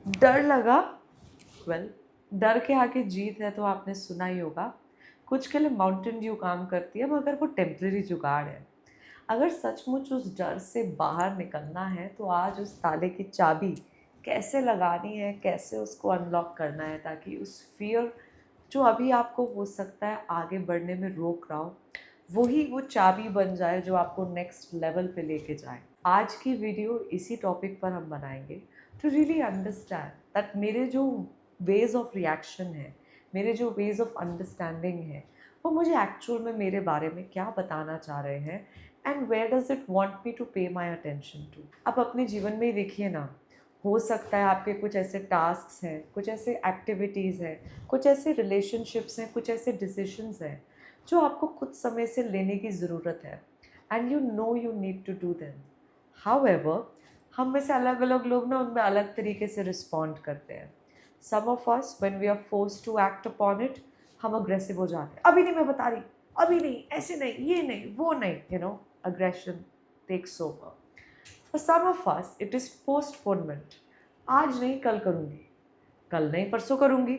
डर लगा, वेल डर के आगे जीत है तो आपने सुना ही होगा। कुछ के लिए माउंटेन ड्यू काम करती है, मगर वो टेम्परेरी जुगाड़ है। अगर सचमुच उस डर से बाहर निकलना है तो आज उस ताले की चाबी कैसे लगानी है, कैसे उसको अनलॉक करना है, ताकि उस फियर जो अभी आपको हो सकता है आगे बढ़ने में रोक रहा हो, वही वो चाबी बन जाए जो आपको नेक्स्ट लेवल पे लेके जाए। आज की वीडियो इसी टॉपिक पर हम बनाएंगे, टू रियली अंडरस्टैंड दैट मेरे जो वेज ऑफ रिएक्शन है, मेरे जो वेज ऑफ अंडरस्टैंडिंग है, वो मुझे एक्चुअल में मेरे बारे में क्या बताना चाह रहे हैं, and where does it want me to pay my attention to. आप अपने जीवन में ही देखिए ना, हो सकता है आपके कुछ ऐसे टास्क हैं, कुछ ऐसे एक्टिविटीज़ हैं, कुछ ऐसे रिलेशनशिप्स हैं, कुछ ऐसे डिसीशंस हैं जो आपको कुछ समय से लेने की ज़रूरत है, and you need to do them. However, हम में से अलग अलग लोग ना उनमें अलग तरीके से रिस्पॉन्ड करते हैं। Some of us when we are forced to act upon it, हम अग्रेसिव हो जाते हैं। अभी नहीं, मैं बता रही, अभी नहीं, ऐसे नहीं, ये नहीं, वो नहीं, aggression takes over. For some of us it is postponement. आज नहीं, कल करूँगी, कल नहीं, परसों करूँगी,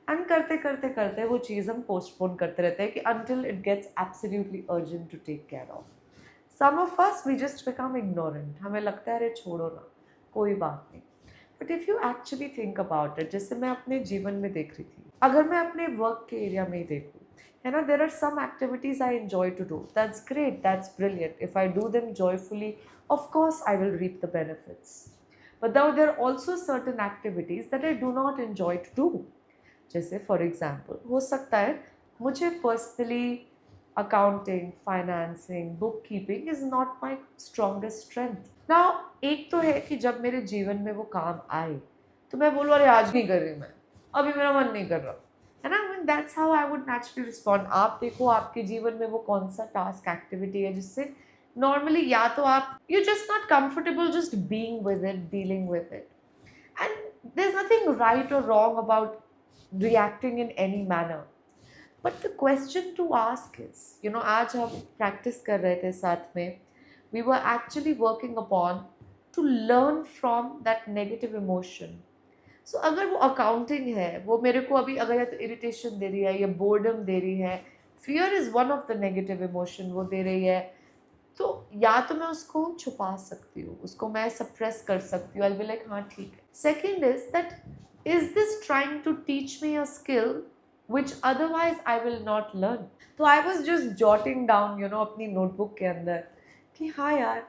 एंड करते करते करते वो चीज़ हम पोस्टपोन करते रहते हैं कि until it gets absolutely urgent to take care of. Some of us we just become ignorant. हमें लगता है अरे छोड़ो ना, कोई बात नहीं। But if you actually think about it, जैसे मैं अपने जीवन में देख रही थी, अगर मैं अपने वर्क के एरिया में ही देखूँ, है ना, there are some activities I enjoy to do, that's great, that's brilliant, if I do them joyfully, of course I will reap the benefits. But now there are also certain activities that I do not enjoy to do. जैसे for example हो सकता है मुझे personally accounting, financing, book keeping is not my strongest strength. ना, एक तो है कि जब मेरे जीवन में वो काम आए तो मैं बोलूँ अरे आज नहीं कर रही मैं, अभी मेरा मन नहीं कर रहा, है ना। Mean that's how I would naturally respond. आप देखो आपके जीवन में वो कौन सा टास्क एक्टिविटी है जिससे नॉर्मली या तो आप you just not comfortable just being with it, dealing with it, and there's nothing right or wrong about reacting in any manner. But the question to ask is, आज हम practice कर रहे थे साथ में, we were actually working upon to learn from that negative emotion. So अगर वो accounting है, वो मेरे को अभी अगर या तो irritation दे रही है या boredom दे रही है, fear is one of the negative emotion वो दे रही है, तो या तो मैं उसको छुपा सकती हूँ, उसको मैं सप्रेस कर सकती हूँ, आई विल बी लाइक हाँ ठीक है। Second is that, is this trying to teach me a skill which otherwise I will not learn. तो I was just jotting down अपनी नोटबुक के अंदर कि हाँ यार,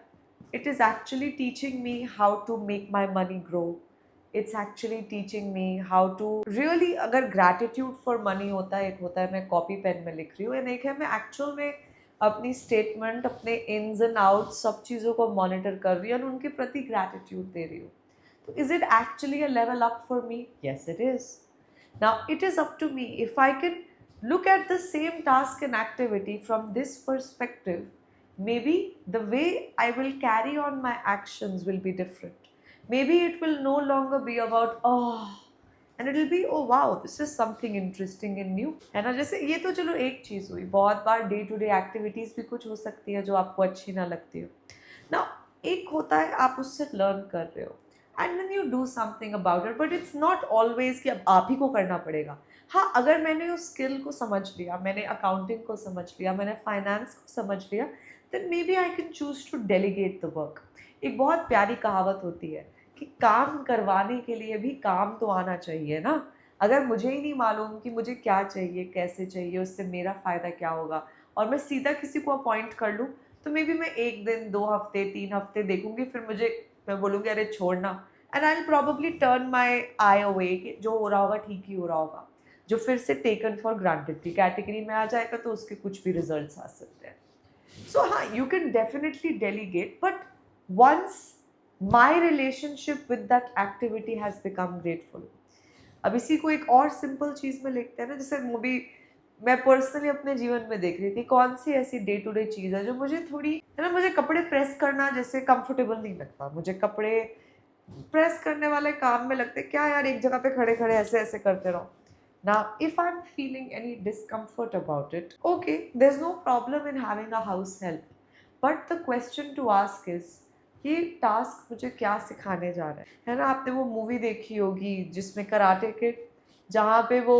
it is actually teaching me how to make my money grow. It's actually teaching me how to really, अगर gratitude for money होता है, एक होता है मैं कॉपी पेन में लिख रही हूँ, एंड एक है मैं एक्चुअल में अपनी स्टेटमेंट, अपने इन्स एंड आउट्स, सब चीज़ों को मॉनिटर कर रही हूँ और उनके प्रति ग्रैटिट्यूड दे रही हूँ। तो is it actually a level up for me? Yes it is. Now it is up to me if I can look at the same task and activity from this perspective. Maybe the way I will carry on my actions will be different. Maybe it will no longer be about and it'll be oh wow, this is something interesting and new, है ना। जैसे ये तो चलो एक चीज़ हुई, बहुत बार day to day activities भी कुछ हो सकती है जो आपको अच्छी ना लगती हो ना। एक होता है आप उससे लर्न कर रहे हो and then you do something about it, but it's not always कि अब आप ही को करना पड़ेगा। हाँ, अगर मैंने उस स्किल को समझ लिया, मैंने अकाउंटिंग को समझ लिया, मैंने फाइनेंस को समझ लिया, then maybe I can choose to delegate the work. एक बहुत प्यारी कहावत होती है कि काम करवाने के लिए भी काम तो आना चाहिए ना। अगर मुझे ही नहीं मालूम कि मुझे क्या चाहिए, कैसे चाहिए, उससे मेरा फ़ायदा क्या होगा, और मैं सीधा किसी को अपॉइंट कर लूँ, तो मे बी मैं 1 दिन, 2 हफ्ते, 3 हफ्ते देखूंगी, फिर मैं बोलूँगी अरे छोड़ना, and I will probably turn my I away कि जो हो रहा होगा ठीक ही हो रहा होगा। जो फिर से टेकन फॉर ग्रांटेड की कैटेगरी में आ जाएगा, तो उसके कुछ भी रिजल्ट्स आ सकते हैं। सो हाँ, you can definitely delegate, but once my relationship with that activity has become grateful. अब इसी को एक और सिंपल चीज़ में लिखते हैं ना, जैसे मूवी मैं पर्सनली अपने जीवन में देख रही थी, कौन सी ऐसी डे टू डे चीज़ है जो मुझे थोड़ी, है ना, मुझे कपड़े प्रेस करना जैसे कंफर्टेबल नहीं लगता। मुझे कपड़े प्रेस करने वाले काम में लगते क्या यार, एक जगह पे खड़े खड़े ऐसे ऐसे करते रहो। Now, if I'm feeling any discomfort about it, okay, there's no problem in having a house help. But the question to ask is, ये टास्क मुझे क्या सिखाने जा रहा है ना? आपने वो मूवी देखी होगी जिसमें कराटे किड, जहाँ पे वो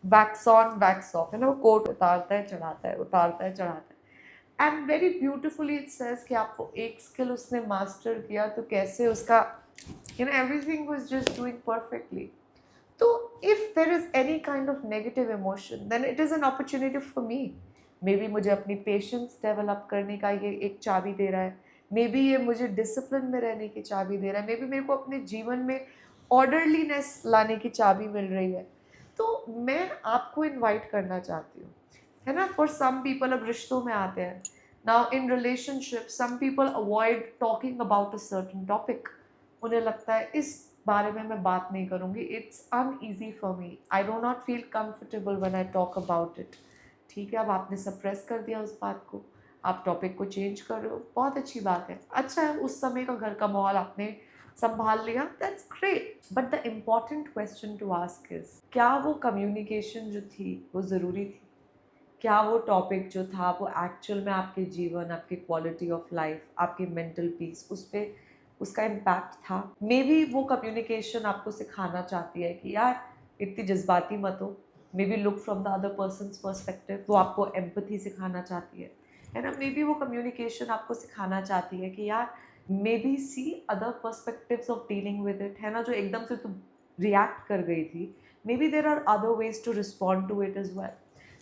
वैक्स ऑन वैक्स ऑफ है ना, वो कोट उतारता है चढ़ाता है, उतारता है चढ़ाता है, and very beautifully it says कि आपको एक स्किल उसने मास्टर किया तो कैसे उसका everything was just doing perfectly. तो if there is any kind of negative emotion then it is an opportunity for me. Maybe मुझे अपनी पेशेंस डेवलप करने का ये एक चाबी दे रहा है, मे बी ये मुझे डिसिप्लिन में रहने की चाबी दे रहा है, मे बी मेरे को अपने जीवन में ऑर्डरलीनेस लाने की चाबी मिल रही है. तो मैं आपको इनवाइट करना चाहती हूँ, है ना. फॉर सम पीपल, अब रिश्तों में आते हैं, now in relationship some people avoid talking about a certain topic. उन्हें लगता है इस बारे में मैं बात नहीं करूँगी, it's uneasy for me, I do not feel comfortable when I talk about it. ठीक है, अब आपने सप्रेस कर दिया उस बात को, आप टॉपिक को चेंज कर रहे हो, बहुत अच्छी बात है, अच्छा है, उस समय का घर का माहौल आपने संभाल लिया, that's great. But the important question to ask is, क्या वो कम्युनिकेशन जो थी वो ज़रूरी थी? क्या वो टॉपिक जो था वो एक्चुअल में आपके जीवन, आपकी क्वालिटी ऑफ लाइफ, आपकी मेंटल पीस, उस पर उसका इम्पैक्ट था? मे बी वो कम्युनिकेशन आपको सिखाना चाहती है कि यार इतनी जज्बाती मत हो, may be look from the other persons perspective, वो आपको एम्पथी सिखाना चाहती है ना. मे बी वो कम्युनिकेशन आपको सिखाना चाहती है कि यार maybe see other perspectives of dealing with it, है ना. जो एकदम से तुम रिएक्ट कर गई थी, maybe there are other ways to respond to it as well.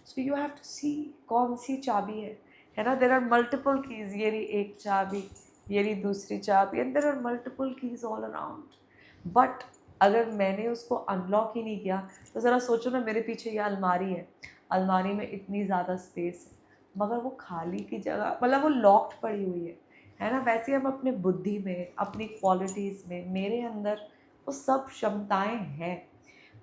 So you have to see कौन सी चाबी है ना. देर आर मल्टीपल कीज, ये रही एक चाबी, ये रही दूसरी चाबी, and there are multiple keys all around. But अगर मैंने उसको अनलॉक ही नहीं किया, तो ज़रा सोचो ना, मेरे पीछे ये अलमारी है, अलमारी में इतनी ज़्यादा स्पेस है, मगर वो खाली की जगह, मतलब वो लॉक्ड पड़ी हुई है ना. वैसे ही हम अपने बुद्धि में, अपनी क्वालिटीज़ में, मेरे अंदर वो सब क्षमताएं हैं.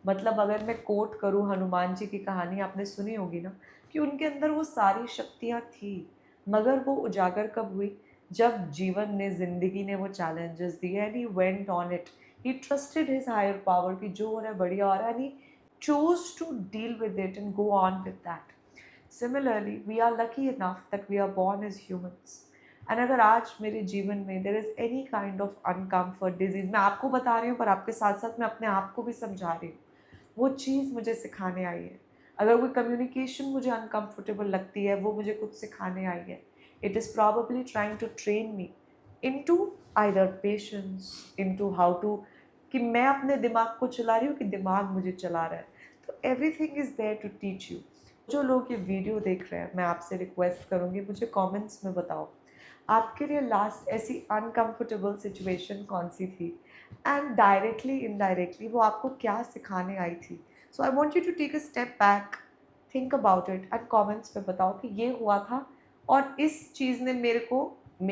मतलब अगर मैं कोट करूँ हनुमान जी की कहानी, आपने सुनी होगी ना, कि उनके अंदर वो सारी शक्तियाँ थी, मगर वो उजागर कब हुई? जब जीवन ने, ज़िंदगी ने वो चैलेंजेस दिए, and he went on it, he trusted his higher power कि जो हो रहा है बढ़िया हो रहा है, and he chose to deal with it and go on with that. Similarly, we are lucky enough that we are born as humans. And अगर आज मेरे जीवन में there is any kind of uncomfort, disease, मैं आपको बता रही हूँ पर आपके साथ साथ मैं अपने आप को भी समझा रही हूँ, वो चीज़ मुझे सिखाने आई है. अगर कोई कम्युनिकेशन मुझे अनकम्फर्टेबल लगती है, वो मुझे कुछ सिखाने आई है. It is probably trying to train me into either patience, into how to, कि मैं अपने दिमाग को चला रही हूँ कि दिमाग मुझे चला रहा है. तो everything is there to teach you. जो लोग ये वीडियो देख रहे हैं, मैं आपसे रिक्वेस्ट करूँगी, मुझे कमेंट्स में बताओ आपके लिए लास्ट ऐसी अनकंफर्टेबल सिचुएशन कौन सी थी, एंड डायरेक्टली इनडायरेक्टली वो आपको क्या सिखाने आई थी. So I want you to take a step back, think about it, and comments में बताओ कि ये हुआ था और इस चीज़ ने मेरे को,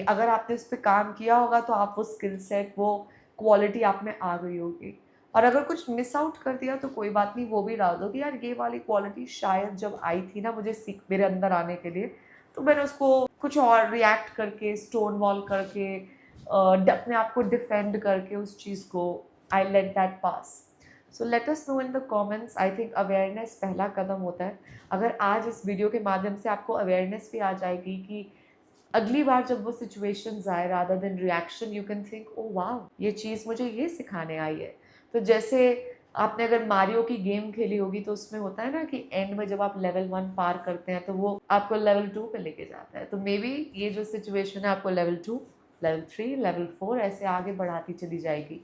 अगर आपने उस पर काम किया होगा तो आप वो स्किल सेट, वो क्वालिटी आप में आ गई होगी. और अगर कुछ मिस आउट कर दिया तो कोई बात नहीं, वो भी डाल दो कि यार ये वाली क्वालिटी शायद जब आई थी ना मुझे सीख, मेरे अंदर आने के लिए, तो मैंने उसको कुछ और रिएक्ट करके, स्टोन वॉल करके, अपने आप को डिफेंड करके उस चीज़ को, I let that pass. So let us know in the comments. I think awareness पहला कदम होता है. अगर आज इस वीडियो के माध्यम से आपको अवेयरनेस भी आ जाएगी कि अगली बार जब वो सिचुएशंस आए, rather than reaction, you can think oh वाह, ये चीज़ मुझे ये सिखाने आई है. तो जैसे आपने अगर मारियो की गेम खेली होगी तो उसमें होता है ना कि एंड में जब आप लेवल 1 पार करते हैं तो वो आपको लेवल 2 पे लेके जाता है. तो मे बी ये जो सिचुएशन है आपको लेवल 2, लेवल 3, लेवल 4 ऐसे आगे बढ़ाती चली जाएगी.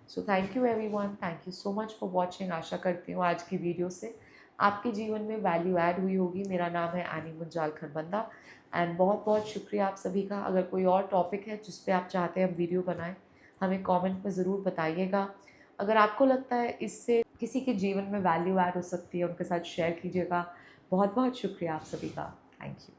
So thank you everyone, thank you so much for watching. आशा करती हूँ आज की वीडियो से आपके जीवन में वैल्यू ऐड हुई होगी. मेरा नाम है एनी मुंजाल खरबंदा, एंड बहुत बहुत शुक्रिया आप सभी का. अगर कोई और टॉपिक है जिस पे आप चाहते हैं हम वीडियो बनाएं, हमें कमेंट में ज़रूर बताइएगा. अगर आपको लगता है इससे किसी के जीवन में वैल्यू ऐड हो सकती है, उनके साथ शेयर कीजिएगा. बहुत बहुत शुक्रिया आप सभी का. Thank you.